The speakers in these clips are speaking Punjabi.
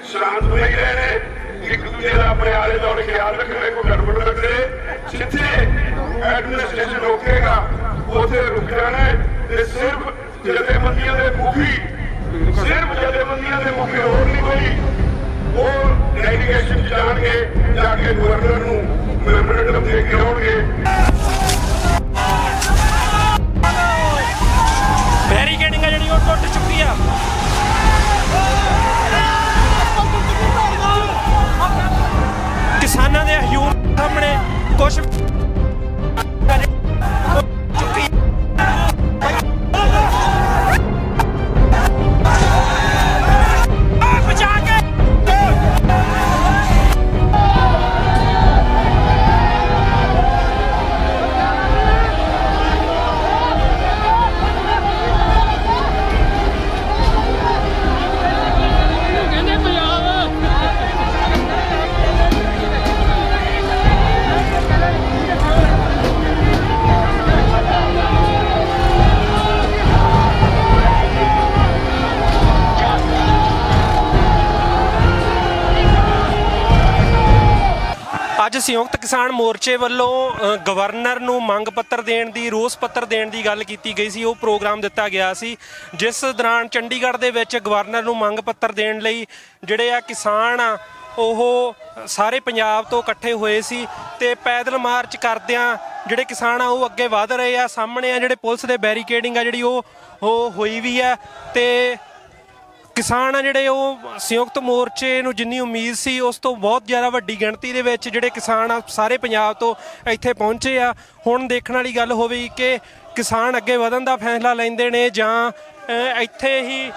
शांत हो गए ने एक दूसरे का अपने आले दुआले ख्याल रखने को गड़बड़ न करे जिथे एडमिनिस्ट्रेशन रोकेगा उसे रुक जाना है सिर्फ जथेबंदियों के मुखी और नहीं कोई वो डेलीगेशन जाके गवर्नर नूं मैमोरेंडम दे के आउणगे बैरीकेडिंग है जी टुट चुकी है किसानों के हजूम सामने कुछ ਅੱਜ ਸੰਯੁਕਤ ਕਿਸਾਨ ਮੋਰਚੇ ਵੱਲੋਂ ਗਵਰਨਰ ਨੂੰ ਮੰਗ ਪੱਤਰ ਦੇਣ ਦੀ ਰੋਸ ਪੱਤਰ ਦੇਣ ਦੀ ਗੱਲ ਕੀਤੀ ਗਈ ਸੀ। ਉਹ ਪ੍ਰੋਗਰਾਮ ਦਿੱਤਾ ਗਿਆ ਸੀ ਜਿਸ ਦੌਰਾਨ ਚੰਡੀਗੜ੍ਹ ਦੇ ਵਿੱਚ ਗਵਰਨਰ ਨੂੰ ਮੰਗ ਪੱਤਰ ਦੇਣ ਲਈ ਜਿਹੜੇ ਆ ਕਿਸਾਨ ਆ ਉਹ ਸਾਰੇ ਪੰਜਾਬ ਤੋਂ ਇਕੱਠੇ ਹੋਏ ਸੀ ਤੇ ਪੈਦਲ ਮਾਰਚ ਕਰਦਿਆਂ ਜਿਹੜੇ ਕਿਸਾਨ ਆ ਉਹ ਅੱਗੇ ਵਧ ਰਹੇ ਆ। ਸਾਹਮਣੇ ਆ ਜਿਹੜੇ ਪੁਲਿਸ ਦੇ ਬੈਰੀਕੇਡਿੰਗ ਆ ਜਿਹੜੀ ਉਹ ਹੋਈ ਵੀ ਆ ਤੇ ਕਿਸਾਨ ਆ ਜਿਹੜੇ ਉਹ ਸੰਯੁਕਤ ਮੋਰਚੇ ਨੂੰ ਜਿੰਨੀ ਉਮੀਦ ਸੀ ਉਸ ਤੋਂ ਬਹੁਤ ਜ਼ਿਆਦਾ ਵੱਡੀ ਗਿਣਤੀ ਦੇ ਵਿੱਚ ਜਿਹੜੇ ਕਿਸਾਨ ਆ ਸਾਰੇ ਪੰਜਾਬ ਤੋਂ ਇੱਥੇ ਪਹੁੰਚੇ ਆ। ਹੁਣ ਦੇਖਣ ਵਾਲੀ ਗੱਲ ਹੋਵੇਗੀ ਕਿ ਕਿਸਾਨ ਅੱਗੇ ਵਧਣ ਦਾ ਫੈਸਲਾ ਲੈਂਦੇ ਨੇ ਜਾਂ ਇੱਥੇ ਹੀ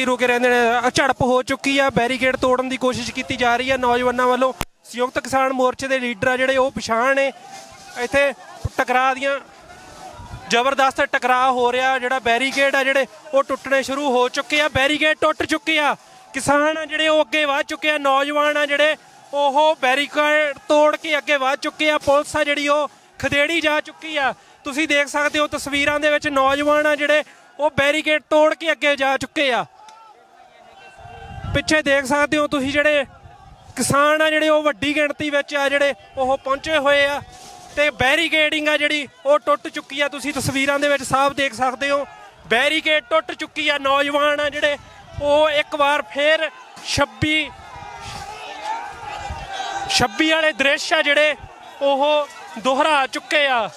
ਰੁਕੇ ਰਹਿੰਦੇ ਨੇ। ਝੜਪ ਹੋ ਚੁੱਕੀ ਆ, ਬੈਰੀਕੇਡ ਤੋੜਨ ਦੀ ਕੋਸ਼ਿਸ਼ ਕੀਤੀ ਜਾ ਰਹੀ ਹੈ ਨੌਜਵਾਨਾਂ ਵੱਲੋਂ। ਸੰਯੁਕਤ ਕਿਸਾਨ ਮੋਰਚੇ ਦੇ ਲੀਡਰ ਆ ਜਿਹੜੇ ਉਹ ਪਛਾਣ ਨੇ ਇੱਥੇ ਟਕਰਾਅ ਦੀਆਂ ਜ਼ਬਰਦਸਤ ਟਕਰਾਅ ਹੋ ਰਿਹਾ। ਜਿਹੜਾ ਬੈਰੀਕੇਡ ਆ ਜਿਹੜੇ ਉਹ ਟੁੱਟਣੇ ਸ਼ੁਰੂ ਹੋ ਚੁੱਕੇ ਆ, ਬੈਰੀਕੇਡ ਟੁੱਟ ਚੁੱਕੇ ਆ। ਕਿਸਾਨ ਆ ਜਿਹੜੇ ਉਹ ਅੱਗੇ ਵੱਧ ਚੁੱਕੇ ਆ, ਨੌਜਵਾਨ ਆ ਜਿਹੜੇ ਉਹ ਬੈਰੀਕੇਡ ਤੋੜ ਕੇ ਅੱਗੇ ਵੱਧ ਚੁੱਕੇ ਆ। ਪੁਲਿਸ ਆ ਜਿਹੜੀ ਉਹ ਖਦੇੜੀ ਜਾ ਚੁੱਕੀ ਆ। ਤੁਸੀਂ ਦੇਖ ਸਕਦੇ ਹੋ ਤਸਵੀਰਾਂ ਦੇ ਵਿੱਚ ਨੌਜਵਾਨ ਆ ਜਿਹੜੇ ਉਹ ਬੈਰੀਕੇਡ ਤੋੜ ਕੇ ਅੱਗੇ ਜਾ ਚੁੱਕੇ ਆ। ਪਿੱਛੇ ਦੇਖ ਸਕਦੇ ਹੋ ਤੁਸੀਂ ਜਿਹੜੇ ਕਿਸਾਨ ਆ ਜਿਹੜੇ ਉਹ ਵੱਡੀ ਗਿਣਤੀ ਵਿੱਚ ਆ ਜਿਹੜੇ ਉਹ ਪਹੁੰਚੇ ਹੋਏ ਆ ਤੇ ਬੈਰੀਕੇਡਿੰਗ ਆ ਜਿਹੜੀ ਉਹ ਟੁੱਟ ਚੁੱਕੀ ਆ। ਤੁਸੀਂ ਤਸਵੀਰਾਂ ਦੇ ਵਿੱਚ ਸਾਫ਼ ਦੇਖ ਸਕਦੇ ਹੋ ਬੈਰੀਕੇਡ ਟੁੱਟ ਚੁੱਕੀ ਆ। ਨੌਜਵਾਨ ਆ ਜਿਹੜੇ ਉਹ ਇੱਕ ਵਾਰ ਫੇਰ 26 ਵਾਲੇ ਦ੍ਰਿਸ਼ ਆ ਜਿਹੜੇ ਉਹ ਦੁਹਰਾ ਚੁੱਕੇ ਆ।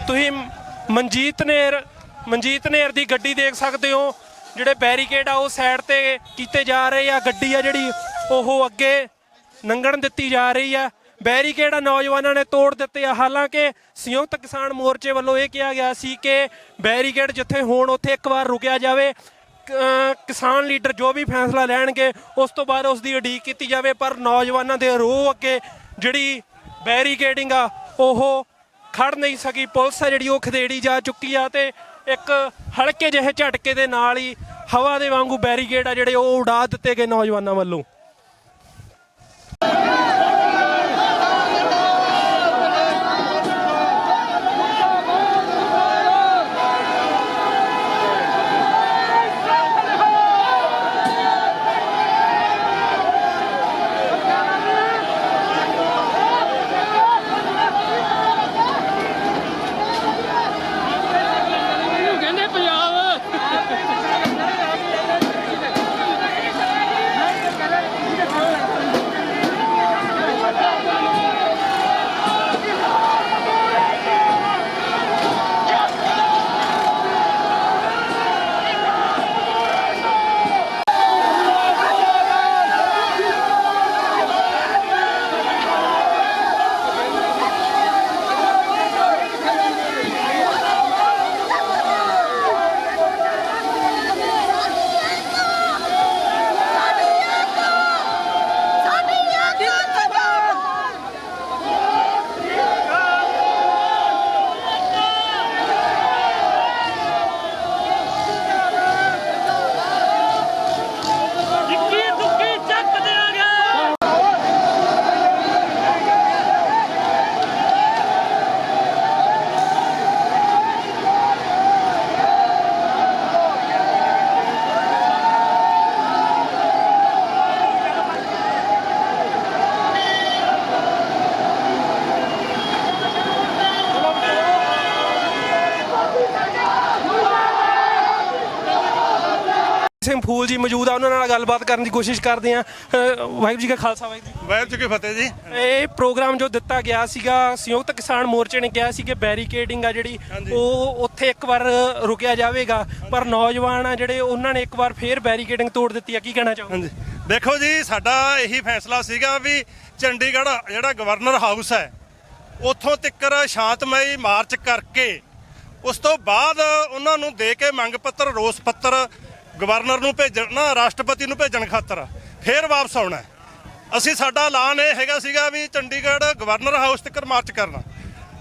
ਤੁਸੀਂ ਮਨਜੀਤ ਨੇਰ ਦੀ ਗੱਡੀ ਦੇਖ ਸਕਦੇ ਹੋ। ਜਿਹੜੇ ਬੈਰੀਕੇਡ ਆ ਉਹ ਸਾਈਡ ਤੇ ਕੀਤੇ ਜਾ ਰਹੇ ਆ। ਗੱਡੀ ਆ ਜਿਹੜੀ ਉਹ ਅੱਗੇ ਲੰਘਣ ਦਿੱਤੀ ਜਾ ਰਹੀ ਆ। ਬੈਰੀਕੇਡ ਨੌਜਵਾਨਾਂ ਨੇ ਤੋੜ ਦਿੱਤੇ ਆ। ਹਾਲਾਂਕਿ ਸੰਯੁਕਤ ਕਿਸਾਨ ਮੋਰਚੇ ਵੱਲੋਂ ਇਹ ਕਿਹਾ ਗਿਆ ਸੀ ਕਿ ਬੈਰੀਕੇਡ ਜਿੱਥੇ ਹੋਣ ਉੱਥੇ ਇੱਕ ਵਾਰ ਰੁਕਿਆ ਜਾਵੇ, ਕਿਸਾਨ ਲੀਡਰ ਜੋ ਵੀ ਫੈਸਲਾ ਲੈਣਗੇ ਉਸ ਤੋਂ ਬਾਅਦ ਉਸ ਦੀ ਉਡੀਕ ਕੀਤੀ ਜਾਵੇ। ਪਰ ਨੌਜਵਾਨਾਂ ਦੇ ਰੋਹ ਅੱਗੇ ਜਿਹੜੀ ਬੈਰੀਕੇਡਿੰਗ ਆ ਉਹ ਖੜ ਨਹੀਂ ਸਕੀ। ਪੁਲਿਸ ਆ ਜਿਹੜੀ ਉਹ ਖਦੇੜੀ ਜਾ ਚੁੱਕੀ ਆ ਤੇ ਇੱਕ ਹਲਕੇ ਜਿਹੇ ਝਟਕੇ ਦੇ ਨਾਲ ਹੀ ਹਵਾ ਦੇ ਵਾਂਗੂ ਬੈਰੀਕੇਡ ਆ ਜਿਹੜੇ ਉਹ ਉਡਾ ਦਿੱਤੇ ਗਏ ਨੌਜਵਾਨਾਂ ਵੱਲੋਂ। ਸਿੰਘ ਫੂਲ ਜੀ ਮੌਜੂਦ ਆ, ਉਹਨਾਂ ਨਾਲ ਗੱਲਬਾਤ ਕਰਨ ਦੀ ਕੋਸ਼ਿਸ਼ ਕਰਦੇ ਆ। ਵਾਹਿਗੁਰੂ ਜੀ ਕਾ ਖਾਲਸਾ, ਵਾਹਿਗੁਰੂ ਜੀ ਕੀ ਫਤਿਹ ਜੀ। ਇਹ ਪ੍ਰੋਗਰਾਮ ਜੋ ਦਿੱਤਾ ਗਿਆ ਸੀਗਾ, ਸੰਯੁਕਤ ਕਿਸਾਨ ਮੋਰਚੇ ਨੇ ਕਿਹਾ ਸੀ ਕਿ ਬੈਰੀਕੇਡਿੰਗ ਆ ਜਿਹੜੀ ਉਹ ਉੱਥੇ ਇੱਕ ਵਾਰ ਰੁਕਿਆ ਜਾਵੇਗਾ, ਪਰ ਨੌਜਵਾਨ ਆ ਜਿਹੜੇ ਉਹਨਾਂ ਨੇ ਇੱਕ ਵਾਰ ਫੇਰ ਬੈਰੀਕੇਡਿੰਗ ਤੋੜ ਦਿੱਤੀ ਆ। ਕੀ ਕਹਿਣਾ ਚਾਹੋਗੇ? ਹਾਂਜੀ, ਦੇਖੋ ਜੀ, ਸਾਡਾ ਇਹੀ ਫੈਸਲਾ ਸੀਗਾ ਵੀ ਚੰਡੀਗੜ੍ਹ ਜਿਹੜਾ ਗਵਰਨਰ ਹਾਊਸ ਹੈ ਉੱਥੋਂ ਤੱਕ ਸ਼ਾਂਤਮਈ ਮਾਰਚ ਕਰਕੇ ਉਸ ਤੋਂ ਬਾਅਦ ਉਹਨਾਂ ਨੂੰ ਦੇ ਕੇ ਮੰਗ ਪੱਤਰ, ਰੋਸ ਪੱਤਰ ਗਵਰਨਰ ਨੂੰ ਭੇਜਣਾ, ਰਾਸ਼ਟਰਪਤੀ ਨੂੰ ਭੇਜਣ ਖਾਤਰ ਫੇਰ ਵਾਪਸ ਆਉਣਾ। ਅਸੀਂ ਸਾਡਾ ਐਲਾਨ ਇਹ ਹੈਗਾ ਸੀਗਾ ਵੀ ਚੰਡੀਗੜ੍ਹ ਗਵਰਨਰ ਹਾਊਸ ਤੱਕ ਮਾਰਚ ਕਰਨਾ,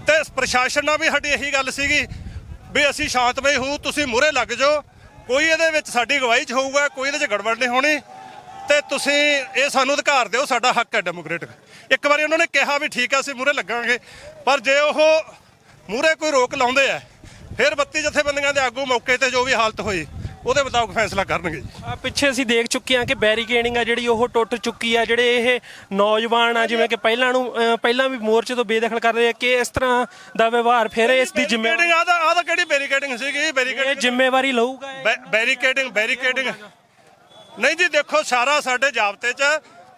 ਤੇ ਪ੍ਰਸ਼ਾਸਨ ਨਾਲ ਵੀ ਸਾਡੀ ਇਹੀ ਗੱਲ ਸੀਗੀ ਵੀ ਅਸੀਂ ਸ਼ਾਂਤਮਈ ਹੋਊ, ਤੁਸੀਂ ਮੂਹਰੇ ਲੱਗ ਜਾਓ, ਕੋਈ ਇਹਦੇ ਵਿੱਚ ਸਾਡੀ ਅਗਵਾਈ 'ਚ ਹੋਊਗਾ, ਕੋਈ ਇਹਦੇ 'ਚ ਗੜਬੜ ਨਹੀਂ ਹੋਣੀ, ਤੇ ਤੁਸੀਂ ਇਹ ਸਾਨੂੰ ਅਧਿਕਾਰ ਦਿਓ, ਸਾਡਾ ਹੱਕ ਹੈ ਡੈਮੋਕ੍ਰੇਟਿਕ। ਇੱਕ ਵਾਰੀ ਉਹਨਾਂ ਨੇ ਕਿਹਾ ਵੀ ਠੀਕ ਆ ਅਸੀਂ ਮੂਹਰੇ ਲੱਗਾਂਗੇ, ਪਰ ਜੇ ਉਹ ਮੂਹਰੇ ਕੋਈ ਰੋਕ ਲਾਉਂਦੇ ਆ ਫਿਰ 32 ਜਥੇਬੰਦੀਆਂ ਦੇ ਆਗੂ ਮੌਕੇ ਤੇ ਜੋ ਵੀ ਹਾਲਤ ਹੋਈ ਉਹਦੇ ਮੁਤਾਬਕ ਫੈਸਲਾ ਕਰਨਗੇ ਜੀ। ਪਿੱਛੇ ਅਸੀਂ ਦੇਖ ਚੁੱਕੇ ਹਾਂ ਕਿ ਬੈਰੀਕੇਡਿੰਗ ਆ ਜਿਹੜੀ ਉਹ ਟੁੱਟ ਚੁੱਕੀ ਆ। ਜਿਹੜੇ ਇਹ ਨੌਜਵਾਨ ਆ ਜਿਵੇਂ ਕਿ ਪਹਿਲਾਂ ਵੀ ਮੋਰਚੇ ਤੋਂ ਬੇਦਖਲ ਕਰ ਰਹੇ ਆ, ਕਿ ਇਸ ਤਰ੍ਹਾਂ ਦਾ ਵਿਵਹਾਰ ਫਿਰ ਇਸ ਦੀ ਜ਼ਿੰਮੇਵਾਰੀ ਆਹ ਕਿਹੜੀ ਬੈਰੀਕੇਡਿੰਗ ਸੀਗੀ? ਇਹ ਜ਼ਿੰਮੇਵਾਰੀ ਲਊਗਾ ਬੈਰੀਕੇਡਿੰਗ ਨਹੀਂ ਜੀ। ਦੇਖੋ, ਸਾਰਾ ਸਾਡੇ ਜ਼ਾਬਤੇ 'ਚ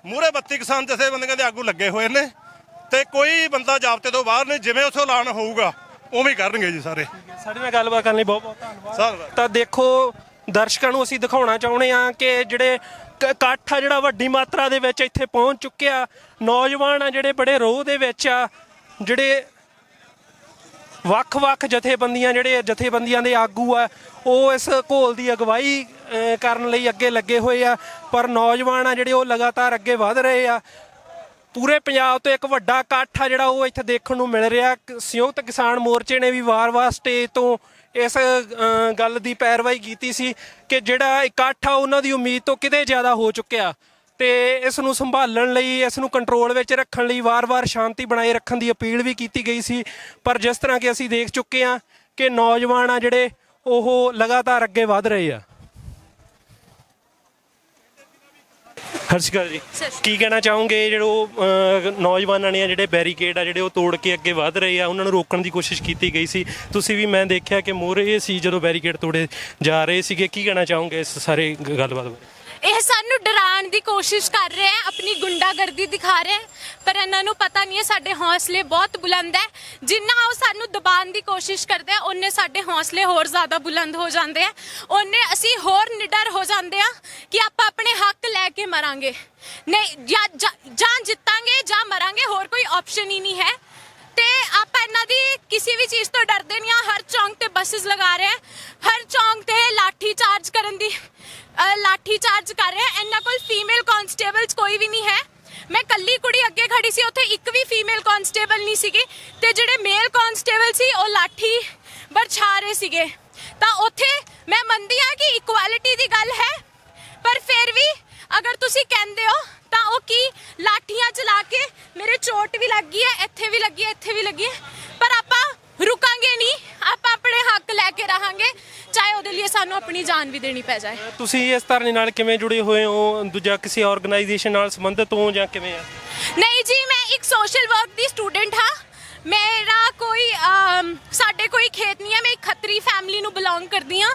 ਮੂਹਰੇ 32 ਕਿਸਾਨ ਜਥੇਬੰਦੀਆਂ ਦੇ ਆਗੂ ਲੱਗੇ ਹੋਏ ਨੇ, ਤੇ ਕੋਈ ਬੰਦਾ ਜ਼ਾਬਤੇ ਤੋਂ ਬਾਹਰ ਨਹੀਂ। ਜਿਵੇਂ ਉੱਥੋਂ ਐਲਾਨ ਹੋਊਗਾ ਉਵੇਂ ਕਰਨਗੇ ਜੀ ਸਾਰੇ। ਸਾਡੇ ਨਾਲ ਗੱਲਬਾਤ ਕਰਨ ਲਈ ਬਹੁਤ ਬਹੁਤ ਧੰਨਵਾਦ। ਤਾਂ ਦੇਖੋ, ਦਰਸ਼ਕਾਂ ਨੂੰ ਅਸੀਂ ਦਿਖਾਉਣਾ ਚਾਹੁੰਦੇ ਹਾਂ ਕਿ ਜਿਹੜੇ ਇਕੱਠ ਆ ਜਿਹੜਾ ਵੱਡੀ ਮਾਤਰਾ ਦੇ ਵਿੱਚ ਇੱਥੇ ਪਹੁੰਚ ਚੁੱਕਿਆ। ਨੌਜਵਾਨ ਆ ਜਿਹੜੇ ਬੜੇ ਰੋਹ ਦੇ ਵਿੱਚ ਆ, ਜਿਹੜੇ ਵੱਖ-ਵੱਖ ਜਥੇਬੰਦੀਆਂ ਦੇ ਆਗੂ ਆ, ਉਹ ਇਸ ਘੋਲ ਦੀ ਅਗਵਾਈ ਕਰਨ ਲਈ ਅੱਗੇ ਲੱਗੇ ਹੋਏ ਆ। ਪਰ ਨੌਜਵਾਨ ਆ ਜਿਹੜੇ ਉਹ ਲਗਾਤਾਰ ਅੱਗੇ ਵਧ ਰਹੇ ਆ। ਪੂਰੇ ਪੰਜਾਬ ਤੋਂ ਇੱਕ ਵੱਡਾ ਇਕੱਠ ਆ ਜਿਹੜਾ ਉਹ ਇੱਥੇ ਦੇਖਣ ਨੂੰ ਮਿਲ ਰਿਹਾ। ਸੰਯੁਕਤ ਕਿਸਾਨ ਮੋਰਚੇ ਨੇ ਵੀ ਵਾਰ-ਵਾਰ ਸਟੇਜ ਤੋਂ ਇਸ ਗੱਲ ਦੀ ਪੈਰਵਾਈ ਕੀਤੀ ਸੀ ਕਿ ਜਿਹੜਾ ਇਕੱਠ ਆ ਉਹਨਾਂ ਦੀ ਉਮੀਦ ਤੋਂ ਕਿਤੇ ਜ਼ਿਆਦਾ ਹੋ ਚੁੱਕਿਆ, ਤੇ ਇਸ ਨੂੰ ਸੰਭਾਲਣ ਲਈ, ਇਸ ਨੂੰ ਕੰਟਰੋਲ ਵਿੱਚ ਰੱਖਣ ਲਈ ਵਾਰ-ਵਾਰ ਸ਼ਾਂਤੀ ਬਣਾਏ ਰੱਖਣ ਦੀ ਅਪੀਲ ਵੀ ਕੀਤੀ ਗਈ ਸੀ। ਪਰ ਜਿਸ ਤਰ੍ਹਾਂ ਕਿ ਅਸੀਂ ਦੇਖ ਚੁੱਕੇ ਹਾਂ ਕਿ ਨੌਜਵਾਨ ਆ ਜਿਹੜੇ ਉਹ ਲਗਾਤਾਰ ਅੱਗੇ ਵਧ ਰਹੇ ਆ। ਸਤਿ ਸ਼੍ਰੀ ਅਕਾਲ ਜੀ। ਕੀ ਕਹਿਣਾ ਚਾਹੋਗੇ ਜਿਹੜੇ ਨੌਜਵਾਨਾਂ ਨੇ ਜਿਹੜੇ ਬੈਰੀਕੇਡ ਆ ਜਿਹੜੇ ਉਹ ਤੋੜ ਕੇ ਅੱਗੇ ਵਧ ਰਹੇ ਆ, ਉਹਨਾਂ ਨੂੰ ਰੋਕਣ ਦੀ ਕੋਸ਼ਿਸ਼ ਕੀਤੀ ਗਈ ਸੀ, ਤੁਸੀਂ ਵੀ ਮੈਂ ਦੇਖਿਆ ਕਿ ਮੂਹਰੇ ਸੀ ਜਦੋਂ ਬੈਰੀਕੇਡ ਤੋੜੇ ਜਾ ਰਹੇ ਸੀਗੇ, ਕੀ ਕਹਿਣਾ ਚਾਹੋਗੇ ਇਸ ਸਾਰੇ ਗੱਲਬਾਤ ਬਾਰੇ? ਇਹ ਸਾਨੂੰ ਡਰਾਉਣ ਦੀ ਕੋਸ਼ਿਸ਼ ਕਰ ਰਹੇ ਹੈ, ਆਪਣੀ ਗੁੰਡਾਗਰਦੀ ਦਿਖਾ ਰਹੇ ਹੈ, ਪਰ ਇਹਨਾਂ ਨੂੰ ਪਤਾ ਨਹੀਂ ਹੈ ਸਾਡੇ ਹੌਸਲੇ ਬਹੁਤ ਬੁਲੰਦ ਹੈ। ਜਿੰਨਾ ਉਹ ਸਾਨੂੰ ਦਬਾਉਣ ਦੀ ਕੋਸ਼ਿਸ਼ ਕਰਦੇ ਆ, ਉਹਨੇ ਸਾਡੇ ਹੌਸਲੇ ਹੋਰ ਜ਼ਿਆਦਾ ਬੁਲੰਦ ਹੋ ਜਾਂਦੇ ਆ, ਉਹਨੇ ਅਸੀਂ ਹੋਰ ਨਿਡਰ ਹੋ ਜਾਂਦੇ ਆ ਕਿ ਆਪਾਂ ਆਪਣੇ ਹੱਕ ਲੈ ਕੇ ਮਰਾਂਗੇ। ਨਹੀਂ, ਜਾਂ ਜਿੱਤਾਂਗੇ ਜਾਂ ਮਰਾਂਗੇ, ਹੋਰ ਕੋਈ ਆਪਸ਼ਨ ਹੀ ਨਹੀਂ ਹੈ। ਤੇ ਆਪਾਂ ਇਹਨਾਂ ਦੀ ਕਿਸੇ ਵੀ ਚੀਜ਼ ਤੋਂ ਡਰਦੇ ਨਹੀਂ ਆ। ਹਰ ਚੌਂਕ ਤੇ ਬੱਸਿਸ ਲਗਾ ਰਹੇ ਆ, ਹਰ ਚੌਂਕ ਤੇ ਲਾਠੀ ਚਾਰਜ ਕਰ ਰਹੇ ਆ। ਇਹਨਾਂ ਕੋਲ ਫੀਮੇਲ ਕਾਂਸਟੇਬਲਸ ਕੋਈ ਵੀ ਨਹੀਂ ਹੈ। ਮੈਂ ਕੱਲੀ ਕੁੜੀ ਅੱਗੇ ਖੜੀ ਸੀ, ਉੱਥੇ ਇੱਕ ਵੀ ਫੀਮੇਲ ਕਾਂਸਟੇਬਲ ਨਹੀਂ ਸੀਗੀ, ਤੇ ਜਿਹੜੇ ਮੇਲ ਕਾਂਸਟੇਬਲ ਸੀ ਉਹ ਲਾਠੀ ਬਰਛਾ ਰਹੇ ਸੀਗੇ। ਤਾਂ ਉੱਥੇ ਮੈਂ ਮੰਨਦੀ ਹਾਂ ਕਿ ਇਕੁਐਲਿਟੀ ਦੀ ਗੱਲ ਹੈ, ਪਰ ਫਿਰ ਵੀ ਅਗਰ ਤੁਸੀਂ ਕਹਿੰਦੇ ਹੋ ਤਾਂ ਉਹ ਕੀ ਲਾਠੀਆਂ ਚਲਾ ਕੇ ਮੇਰੇ ਚੋਟ ਵੀ ਲੱਗ ਗਈ ਹੈ, ਇੱਥੇ ਵੀ ਲੱਗੀ ਹੈ, ਇੱਥੇ ਵੀ ਲੱਗੀ ਹੈ, ਪਰ ਆਪਾਂ ਰੁਕਾਂਗੇ ਨਹੀਂ। ਆਪਾਂ ਆਪਣੇ ਹੱਕ ਲੈ ਕੇ ਰਹਾਂਗੇ, ਚਾਹੇ ਉਹਦੇ ਲਈ ਸਾਨੂੰ ਆਪਣੀ ਜਾਨ ਵੀ ਦੇਣੀ ਪੈ ਜਾਏ। ਤੁਸੀਂ ਇਸ ਧਰਨੇ ਨਾਲ ਕਿਵੇਂ ਜੁੜੇ ਹੋਏ ਹੋ? ਦੂਜਾ ਕਿਸੇ ਆਰਗੇਨਾਈਜੇਸ਼ਨ ਨਾਲ ਸੰਬੰਧਿਤ ਹੋ ਜਾਂ ਕਿਵੇਂ ਆ? ਨਹੀਂ ਜੀ, ਮੈਂ ਇੱਕ ਸੋਸ਼ਲ ਵਰਕ ਦੀ ਸਟੂਡੈਂਟ ਹਾਂ। ਮੇਰਾ ਸਾਡੇ ਕੋਈ ਖੇਤ ਨਹੀਂ ਹੈ। ਮੈਂ ਇੱਕ ਖੱਤਰੀ ਫੈਮਿਲੀ ਨੂੰ ਬਿਲੋਂਗ ਕਰਦੀ ਹਾਂ,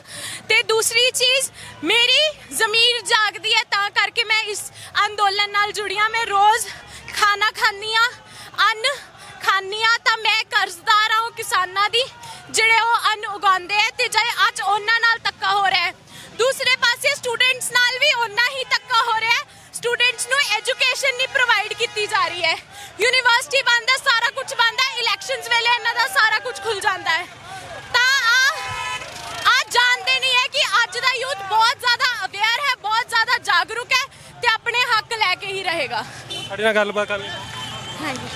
ਤੇ ਦੂਸਰੀ ਚੀਜ਼ ਮੇਰੀ ਜ਼ਮੀਰ ਜਾਗਦੀ ਹੈ, ਤਾਂ ਕਰਕੇ ਮੈਂ ਇਸ ਅੰਦੋਲਨ ਨਾਲ ਜੁੜੀ ਹਾਂ। ਮੈਂ ਰੋਜ਼ ਖਾਣਾ ਖਾਂਦੀ ਹਾਂ, ਅੰਨ ਖਾਂਦੀ ਹਾਂ, ਤਾਂ ਮੈਂ ਕਰਜ਼ਦਾਰ ਹਾਂ ਕਿਸਾਨਾਂ ਦੀ, ਜਿਹੜੇ ਉਹ ਅੰਨ ਉਗਾਉਂਦੇ ਆ, ਤੇ ਜੇ ਅੱਜ ਉਹਨਾਂ ਨਾਲ ਧੱਕਾ ਹੋ ਰਿਹਾ ਹੈ। ਦੂਸਰੇ ਪਾਸੇ ਸਟੂਡੈਂਟਸ ਨਾਲ ਵੀ ਓਨਾ ਹੀ ਧੱਕਾ ਹੋ ਰਿਹਾ ਹੈ। ਸਟੂਡੈਂਟਸ ਨੂੰ ਐਜੂਕੇਸ਼ਨ ਨਹੀਂ ਪ੍ਰੋਵਾਈਡ ਕੀਤੀ ਜਾ ਰਹੀ ਹੈ। ਯੂਨੀਵਰਸਿਟੀ ਬੰਦ ਹੈ, ਸਾਰਾ ਕੁਝ ਬੰਦ ਹੈ। ਇਲੈਕਸ਼ਨਸ ਵੇਲੇ ਇਹਨਾਂ ਦਾ ਸਾਰਾ ਕੁਝ ਖੁੱਲ ਜਾਂਦਾ ਹੈ। ਤਾਂ ਆ ਜਾਣਦੇ ਨਹੀਂ ਹੈ ਕਿ ਅੱਜ ਦਾ ਯੂਥ ਬਹੁਤ ਜ਼ਿਆਦਾ ਅਵੇਅਰ ਹੈ, ਬਹੁਤ ਜ਼ਿਆਦਾ ਜਾਗਰੂਕ ਹੈ, ਤੇ ਆਪਣੇ ਹੱਕ ਲੈ ਕੇ ਹੀ ਰਹੇਗਾ। ਸਾਡੇ ਨਾਲ ਗੱਲਬਾਤ ਕਰ ਹਾਂਜੀ।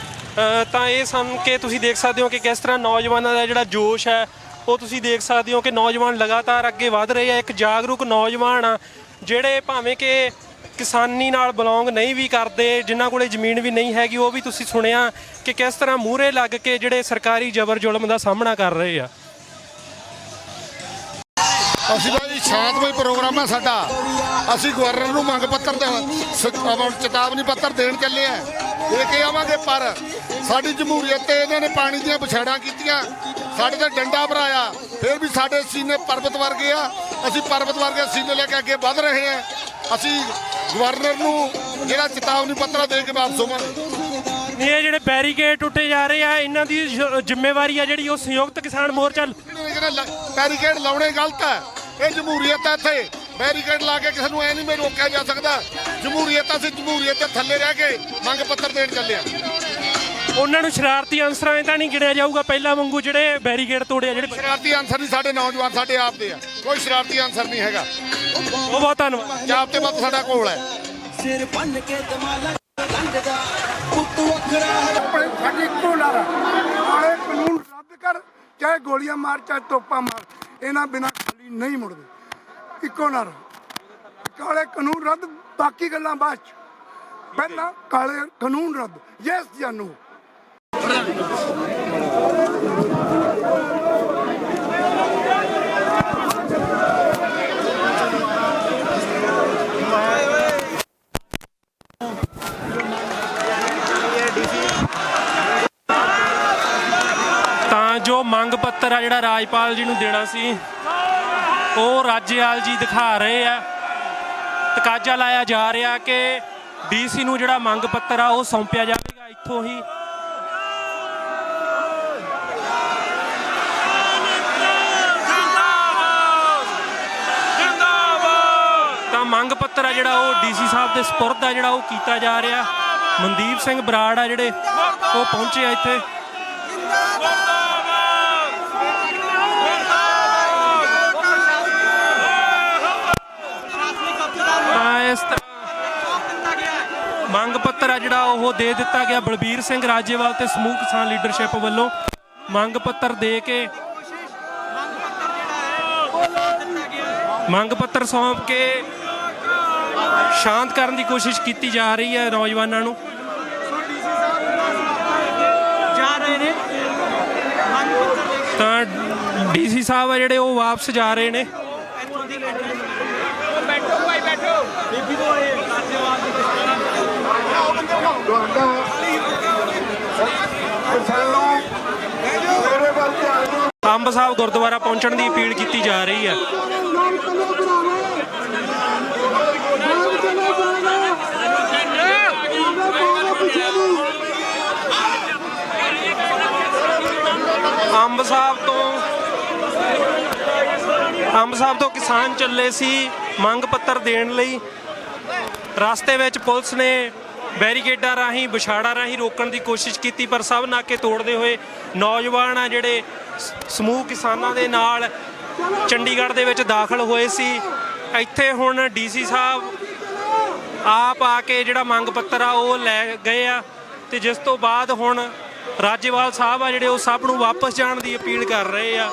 ਤਾਂ ਇਹ ਸੁਣ ਕੇ ਤੁਸੀਂ ਦੇਖ ਸਕਦੇ ਹੋ ਕਿ ਕਿਸ ਤਰ੍ਹਾਂ ਨੌਜਵਾਨਾਂ ਦਾ ਜਿਹੜਾ ਜੋਸ਼ ਹੈ ਉਹ ਤੁਸੀਂ ਦੇਖ ਸਕਦੇ ਹੋ ਕਿ ਨੌਜਵਾਨ ਲਗਾਤਾਰ ਅੱਗੇ ਵਧ ਰਹੇ ਆ। ਇੱਕ ਜਾਗਰੂਕ ਨੌਜਵਾਨ ਆ ਜਿਹੜੇ ਭਾਵੇਂ ਕਿ ਕਿਸਾਨੀ ਨਾਲ ਬਿਲੋਂਗ ਨਹੀਂ ਵੀ ਕਰਦੇ, ਜਿਨ੍ਹਾਂ ਕੋਲੇ ਜ਼ਮੀਨ ਵੀ ਨਹੀਂ ਹੈਗੀ, ਉਹ ਵੀ ਤੁਸੀਂ ਸੁਣਿਆ ਕਿ ਕਿਸ ਤਰ੍ਹਾਂ ਮੂਹਰੇ ਲੱਗ ਕੇ ਜਿਹੜੇ ਸਰਕਾਰੀ ਜ਼ਬਰ ਜ਼ੁਲਮ ਦਾ ਸਾਹਮਣਾ ਕਰ ਰਹੇ ਆ। ਅਸੀਂ ਭਾਈ ਸ਼ਾਂਤਮਈ ਪ੍ਰੋਗਰਾਮ ਹੈ ਸਾਡਾ। ਅਸੀਂ ਗਵਰਨਰ ਨੂੰ ਮੰਗ ਪੱਤਰ ਚੇਤਾਵਨੀ ਪੱਤਰ ਦੇਣ ਚੱਲੇ ਆ, ਦੇ ਕੇ ਆਵਾਂਗੇ, ਪਰ ਸਾਡੀ ਜਮਹੂਰੀਅਤ ਤੇ ਇਹਨਾਂ ਨੇ ਪਾਣੀ ਦੀਆਂ ਵਿਛਾੜਾਂ ਕੀਤੀਆਂ, ਸਾਡੇ ਤੇ ਡੰਡਾ ਭਰਾਇਆ, ਫਿਰ ਵੀ ਸਾਡੇ ਸੀਨੇ ਪਰਬਤ ਵਰਗੇ ਆ। ਅਸੀਂ ਪਰਬਤ ਵਰਗੇ ਸੀਨੇ ਲੈ ਕੇ ਅੱਗੇ ਵੱਧ ਰਹੇ ਹਾਂ। ਅਸੀਂ ਗਵਰਨਰ ਨੂੰ ਜਿਹੜਾ ਚੇਤਾਵਨੀ ਪੱਤਰ ਦੇ ਕੇ ਵਾਪਸ ਹੋਵਾਂਗੇ। ਇਹ ਜਿਹੜੇ ਬੈਰੀਕੇਡ ਟੁੱਟੇ ਜਾ ਰਹੇ ਆ, ਇਹਨਾਂ ਦੀ ਜ਼ਿੰਮੇਵਾਰੀ ਆ ਜਿਹੜੀ ਉਹ ਸੰਯੁਕਤ ਕਿਸਾਨ ਮੋਰਚਾ। ਬੈਰੀਕੇਡ ਲਾਉਣੇ ਗਲਤ ਹੈ। ਇਹ ਜਮਹੂਰੀਅਤ ਹੈ। ਇੱਥੇ ਬੈਰੀਕੇਡ ਲਾ ਕੇ ਕਿਸੇ ਨੂੰ ਐ ਨਹੀਂ ਰੋਕਿਆ ਜਾ ਸਕਦਾ। ਜਮਹੂਰੀਅਤ, ਅਸੀਂ ਜਮਹੂਰੀਅਤ ਦੇ ਥੱਲੇ ਰਹਿ ਕੇ ਮੰਗ ਪੱਤਰ ਦੇਣ ਚੱਲੇ ਆ। ਉਹਨਾਂ ਨੂੰ ਸ਼ਰਾਰਤੀ ਅਨਸਰਾਂ ਤਾਂ ਨਹੀਂ ਗਿਣਿਆ ਜਾਊਗਾ ਪਹਿਲਾਂ ਵਾਂਗੂ ਜਿਹੜੇ ਬੈਰੀਕੇਡ ਤੋੜੇ ਆ? ਜਿਹੜੇ ਸ਼ਰਾਰਤੀ ਅਨਸਰ ਨਹੀਂ, ਸਾਡੇ ਨੌਜਵਾਨ ਸਾਡੇ ਆਪ ਦੇ ਆ। ਕੋਈ ਸ਼ਰਾਰਤੀ ਅਨਸਰ ਨਹੀਂ ਹੈਗਾ। ਬਹੁਤ ਬਹੁਤ ਧੰਨਵਾਦ। ਜਾਬ ਤੇ ਮਤ ਸਾਡਾ ਕੋਲ ਹੈ। ਸਿਰ ਬੰਨ ਕੇ ਦਮਾਲਾ ਲੰਘਦਾ ਪੁੱਤ ਵੱਖਰਾ ਆਪਣੇ ਸਾਡੀ ਇੱਕੋ ਨਾਰਾ, ਕਾਲੇ ਕਾਨੂੰਨ ਰੱਦ ਕਰ, ਚਾਹੇ ਗੋਲੀਆਂ ਮਾਰ ਚਾਹੇ ਤੋਪਾਂ ਮਾਰ, ਇਹਨਾਂ ਬਿਨਾਂ ਖਾਲੀ ਨਹੀਂ ਮੁੜਦੇ। ਇੱਕੋ ਨਾਰਾ, ਕਾਲੇ ਕਾਨੂੰਨ ਰੱਦ, ਬਾਕੀ ਗੱਲਾਂ ਬਾਅਦ ਚ। ਪਹਿਲਾਂ ਕਾਲੇ ਕਾਨੂੰਨ ਰੱਦ। ਯੈਸ ਜਾਂ ਨੋ। ਤਾਂ ਜੋ ਮੰਗ ਪੱਤਰ ਆ ਜਿਹੜਾ ਰਾਜਪਾਲ ਜੀ ਨੂੰ ਦੇਣਾ ਸੀ, ਉਹ ਰਾਜੇਵਾਲ ਜੀ ਦਿਖਾ ਰਹੇ ਆ। ਤਕਾਜ਼ਾ ਲਾਇਆ ਜਾ ਰਿਹਾ ਕਿ ਡੀਸੀ ਨੂੰ ਜਿਹੜਾ ਮੰਗ ਪੱਤਰ ਆ ਉਹ ਸੌਂਪਿਆ ਜਾਵੇਗਾ ਇੱਥੋਂ ਹੀ। ਤਾਂ ਮੰਗ ਪੱਤਰ ਆ ਜਿਹੜਾ ਉਹ ਡੀਸੀ ਸਾਹਿਬ ਦੇ ਸਪੁਰਦ ਆ ਜਿਹੜਾ ਉਹ ਕੀਤਾ ਜਾ ਰਿਹਾ। ਮਨਦੀਪ ਸਿੰਘ ਬਰਾੜ ਆ ਜਿਹੜੇ ਉਹ ਪਹੁੰਚੇ ਆ ਇੱਥੇ। ਇਸ ਮੰਗ ਪੱਤਰ ਆ ਜਿਹੜਾ ਉਹ ਦੇ ਦਿੱਤਾ ਗਿਆ ਬਲਬੀਰ ਸਿੰਘ ਰਾਜੇਵਾਲ ਤੇ ਸਮੂਹ ਕਿਸਾਨ ਲੀਡਰਸ਼ਿਪ ਵੱਲੋਂ। ਮੰਗ ਪੱਤਰ ਦੇ ਕੇ ਮੰਗ ਪੱਤਰ ਸੌਂਪ ਕੇ ਸ਼ਾਂਤ ਕਰਨ ਦੀ ਕੋਸ਼ਿਸ਼ ਕੀਤੀ ਜਾ ਰਹੀ ਹੈ ਨੌਜਵਾਨਾਂ ਨੂੰ। ਜਾ ਰਹੇ ਨੇ ਤਾਂ ਡੀਸੀ ਸਾਹਿਬ ਆ ਜਿਹੜੇ ਉਹ ਵਾਪਸ ਜਾ ਰਹੇ ਨੇ। ਅੰਬ ਸਾਹਿਬ ਗੁਰਦੁਆਰਾ ਪਹੁੰਚਣ ਦੀ ਅਪੀਲ ਕੀਤੀ ਜਾ ਰਹੀ ਹੈ। ਅੰਬ ਸਾਹਿਬ ਤੋਂ ਕਿਸਾਨ ਚੱਲੇ ਸੀ ਮੰਗ ਪੱਤਰ ਦੇਣ ਲਈ। ਰਸਤੇ ਵਿੱਚ ਪੁਲਿਸ ਨੇ ਬੈਰੀਕੇਡਾਂ ਰਾਹੀਂ, ਵਿਛਾੜਾ ਰਾਹੀਂ ਰੋਕਣ ਦੀ ਕੋਸ਼ਿਸ਼ ਕੀਤੀ, ਪਰ ਸਭ ਨਾਕੇ ਤੋੜਦੇ ਹੋਏ ਨੌਜਵਾਨ ਆ ਜਿਹੜੇ ਸਮੂਹ ਕਿਸਾਨਾਂ ਦੇ ਨਾਲ ਚੰਡੀਗੜ੍ਹ ਦੇ ਵਿੱਚ ਦਾਖਲ ਹੋਏ ਸੀ। ਇੱਥੇ ਹੁਣ ਡੀਸੀ ਸਾਹਿਬ ਆਪ ਆ ਕੇ ਜਿਹੜਾ ਮੰਗ ਪੱਤਰ ਆ ਉਹ ਲੈ ਗਏ ਆ, ਤੇ ਜਿਸ ਤੋਂ ਬਾਅਦ ਹੁਣ ਰਾਜੇਵਾਲ ਸਾਹਿਬ ਆ ਜਿਹੜੇ ਉਹ ਸਭ ਨੂੰ ਵਾਪਸ ਜਾਣ ਦੀ ਅਪੀਲ ਕਰ ਰਹੇ ਆ।